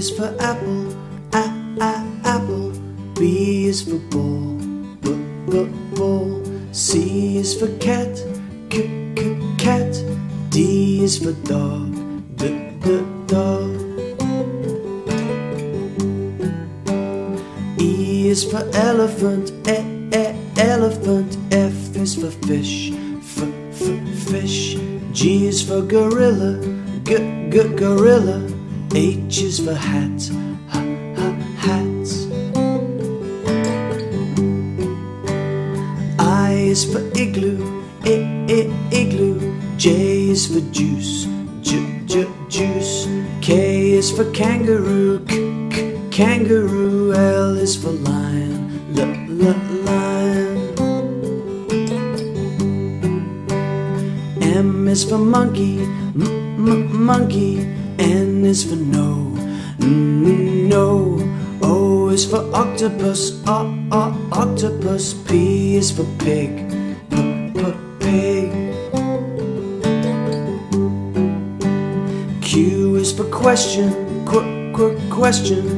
is for apple, apple. B is for ball, ball. C is for cat, cat. D is for dog, dog. E is for elephant, elephant. F is for fish, fish. G is for gorilla, gorilla. H is for hat, hat. I is for igloo, igloo. J is for juice, juice. K is for kangaroo, kangaroo. L is for lion, lion. M is for monkey, monkey. N is for no, no. O is for octopus, octopus. P is for pig, pig. Q is for question, question.